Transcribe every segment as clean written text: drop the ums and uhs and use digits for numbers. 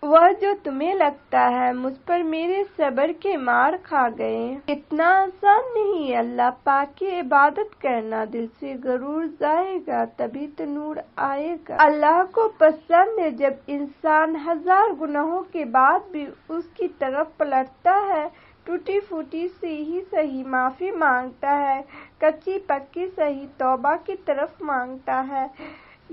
وہ جو تمہیں لگتا ہے مجھ پر میرے صبر کے مار کھا گئے۔ اتنا آسان نہیں اللہ پاک کی عبادت کرنا، دل سے غرور جائے گا تبھی تو نور آئے گا۔ اللہ کو پسند ہے جب انسان ہزار گناہوں کے بعد بھی اس کی طرف پلٹتا ہے، ٹوٹی پھوٹی سے ہی صحیح معافی مانگتا ہے، کچی پکی صحیح توبہ کی طرف مانگتا ہے۔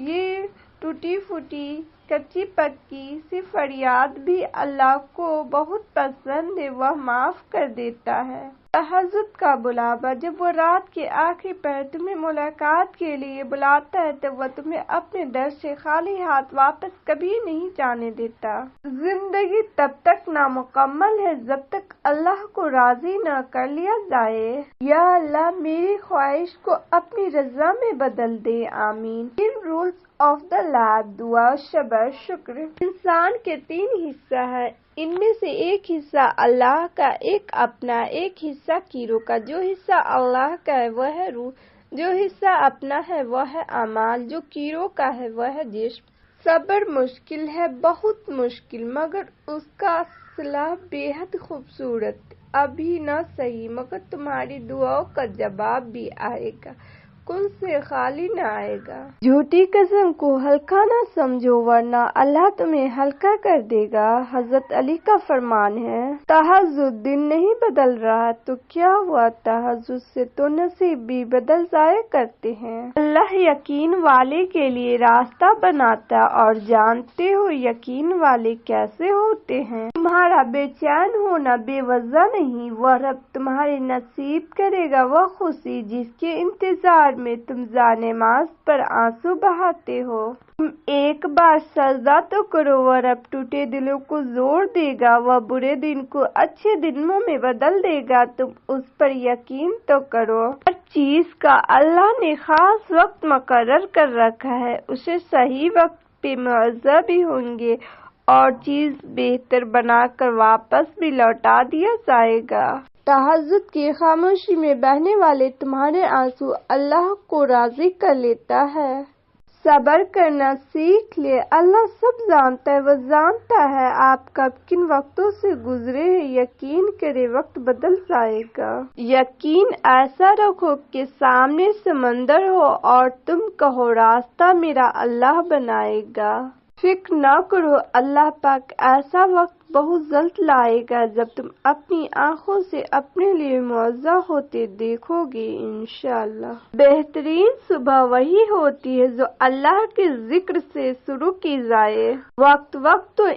یہ ٹوٹی پھوٹی کچی پکی سی فریاد بھی اللہ کو بہت پسند ہے، وہ معاف کر دیتا ہے۔ تہجد کا بلاوا، جب وہ رات کے آخری پہر تمہیں ملاقات کے لیے بلاتا ہے تو وہ تمہیں اپنے در سے خالی ہاتھ واپس کبھی نہیں جانے دیتا۔ زندگی تب تک نامکمل ہے جب تک اللہ کو راضی نہ کر لیا جائے۔ یا اللہ میری خواہش کو اپنی رضا میں بدل دے، آمین۔ رولز آف دا لائف، دعا، صبر، شکر۔ انسان کے 3 حصہ ہیں، ان میں سے ایک حصہ اللہ کا، ایک اپنا، ایک حصہ کیروں کا۔ جو حصہ اللہ کا ہے وہ ہے روح، جو حصہ اپنا ہے وہ ہے اعمال، جو کیروں کا ہے وہ ہے جسم۔ صبر مشکل ہے، بہت مشکل، مگر اس کا صلہ بے حد خوبصورت۔ ابھی نہ صحیح مگر تمہاری دعاؤں کا جواب بھی آئے گا، کل سے خالی نہ آئے گا۔ جھوٹی قسم کو ہلکا نہ سمجھو ورنہ اللہ تمہیں ہلکا کر دے گا۔ حضرت علی کا فرمان ہے، تہجد دن نہیں بدل رہا تو کیا ہوا، تہجد سے تو نصیب بھی بدل جایا کرتے ہیں۔ اللہ یقین والے کے لیے راستہ بناتا، اور جانتے ہو یقین والے کیسے ہوتے ہیں۔ تمہارا بے چین ہونا بے وجہ نہیں، وہ رب تمہارے نصیب کرے گا وہ خوشی جس کے انتظار میں تم جانماز پر آنسو بہاتے ہو۔ تم ایک بار سجدہ تو کرو، وہ رب ٹوٹے دلوں کو جوڑ دے گا، وہ برے دن کو اچھے دنوں میں بدل دے گا، تم اس پر یقین تو کرو۔ ہر چیز کا اللہ نے خاص وقت مقرر کر رکھا ہے، اسے صحیح وقت پہ معاوضہ بھی ہوں گے، اور چیز بہتر بنا کر واپس بھی لوٹا دیا جائے گا۔ تہجد کی خاموشی میں بہنے والے تمہارے آنسو اللہ کو راضی کر لیتا ہے۔ صبر کرنا سیکھ لے، اللہ سب جانتا ہے، وہ جانتا ہے آپ کب کن وقتوں سے گزرے ہیں، یقین کرے وقت بدل جائے گا۔ یقین ایسا رکھو کہ سامنے سمندر ہو اور تم کہو راستہ میرا اللہ بنائے گا۔ فکر نہ کرو، اللہ پاک ایسا وقت بہت جلد لائے گا جب تم اپنی آنکھوں سے اپنے لیے معاوضہ ہوتے دیکھو گے انشاءاللہ۔ بہترین صبح وہی ہوتی ہے جو اللہ کے ذکر سے شروع کی جائے۔ وقت تو